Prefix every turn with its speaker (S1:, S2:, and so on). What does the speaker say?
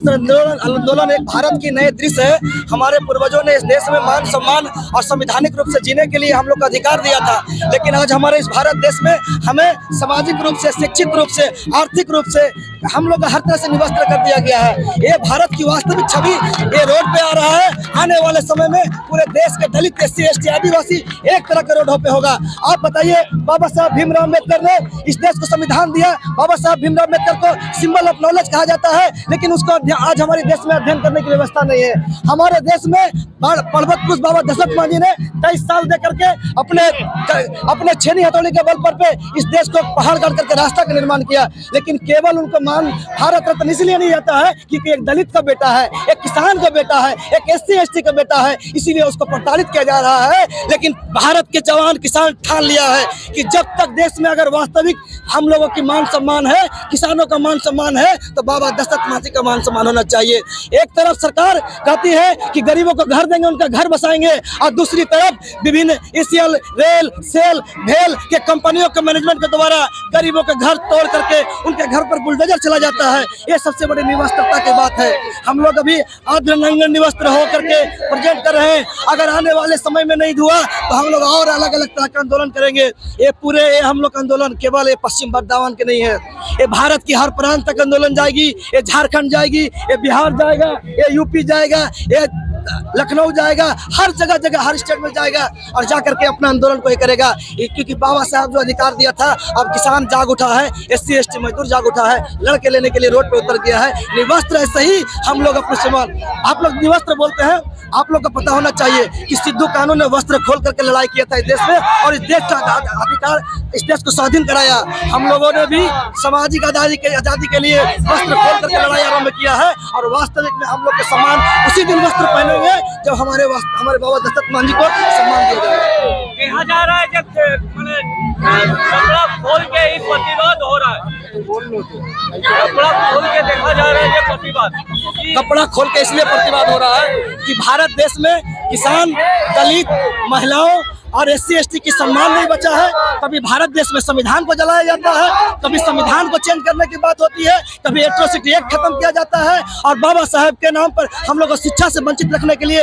S1: आंदोलन एक भारत की नए दृश्य है। हमारे पूर्वजों ने इस देश में मान सम्मान और संवैधानिक रूप से जीने के लिए हम लोग को अधिकार दिया था, लेकिन आज हमारे इस भारत देश में हमें सामाजिक रूप से, शिक्षित रूप से, आर्थिक रूप से हम लोग हर तरह से निवस्त्र कर दिया गया है। ये भारत की वास्तविक छवि ये रोड पे आ रहा है। आने वाले समय में पूरे देश के दलित, SC, ST, आदिवासी एक तरह के रोडों पे होगा। आप बताइए, बाबा साहब भीमराव अम्बेडकर ने इस देश को संविधान दिया। बाबा साहब भीमराव अम्बेडकर को सिंबल ऑफ नॉलेज कहा जाता है, लेकिन उसको आज हमारे देश में अध्ययन करने की व्यवस्था नहीं है। हमारे देश में पर्वत पुरुष बाबा दशरथ मांझी ने 23 साल दे करके अपने छेनी हथौड़ी के बल पर पे इस देश को पहाड़ काट करके रास्ता का निर्माण किया, लेकिन केवल उनको मान भारत रत्न इसलिए नहीं जाता है क्योंकि एक दलित का बेटा है, एक किसान का बेटा है, एक SC, ST का बेटा है, इसीलिए उसको प्रताड़ित किया जा रहा है। लेकिन भारत के जवान किसान ठान लिया है कि जब तक देश में अगर वास्तविक हम लोगों की मान सम्मान है, किसानों का मान सम्मान है, तो बाबा दशरथ मांझी का मान सम्मान होना चाहिए। एक तरफ सरकार कहती है कि गरीबों को घर देंगे, उनका घर बसाएंगे, और दूसरी तरफ विभिन्न ECL, रेल, सेल, भेल के कंपनियों के मैनेजमेंट के द्वारा गरीबों के घर तोड़ करके उनके घर पर बुलडोजर चला जाता है। ये सबसे बड़ी निवस्त्रता की बात है। हम लोग अभी अर्धनग्न निवस्त्र हो करके प्रेजेंट कर रहे हैं। अगर आने वाले समय में नहीं हुआ तो हम लोग और अलग अलग तरह का आंदोलन करेंगे। ये हम लोग आंदोलन केवल ये पश्चिम बर्दावन के नहीं है, ये भारत की हर प्रांत तक आंदोलन जाएगी। ये झारखंड जाएगी, ये बिहार जाएगा, ये UP जाएगा, ये लखनऊ जाएगा, हर जगह हर स्टेट में जाएगा और जाकर के अपना आंदोलन को करेगा। क्योंकि बाबा साहब जो अधिकार दिया था, अब किसान जाग उठा है, SC, ST मजदूर जाग उठा है, लड़के लेने के लिए रोड पर उतर गया है। निवस्त्र ऐसे ही हम लोग अपने समान, आप लोग निवस्त्र बोलते हैं, आप लोग को पता होना चाहिए कि सिद्धू कानून ने वस्त्र खोल करके लड़ाई किया था इस देश में, और इस देश का अधिकार, इस देश को स्वाधीन कराया। हम लोगों ने भी सामाजिक आजादी के लिए वस्त्र खोल करके लड़ाई आरंभ किया है, और वास्तविक में हम लोग के सम्मान उसी दिन वस्त्र पहनेंगे जब हमारे बाबा दशरथ मांझी को सम्मान दिया जाएगा।
S2: कहा जा रहा है जब कपड़ा खोल के ही प्रतिवाद हो रहा है, कपड़ा खोल के देखा जा रहा है ये प्रतिवाद,
S1: कपड़ा खोल के इसलिए प्रतिवाद हो रहा है कि भारत देश में किसान, दलित, महिलाओं और SC, ST की सम्मान नहीं बचा है। कभी भारत देश में संविधान को जलाया जाता है, कभी संविधान को चेंज करने की बात होती है, कभी एट्रोसिटी एक्ट खत्म किया जाता है, और बाबा साहब के नाम पर हम लोग को शिक्षा से वंचित रखने के लिए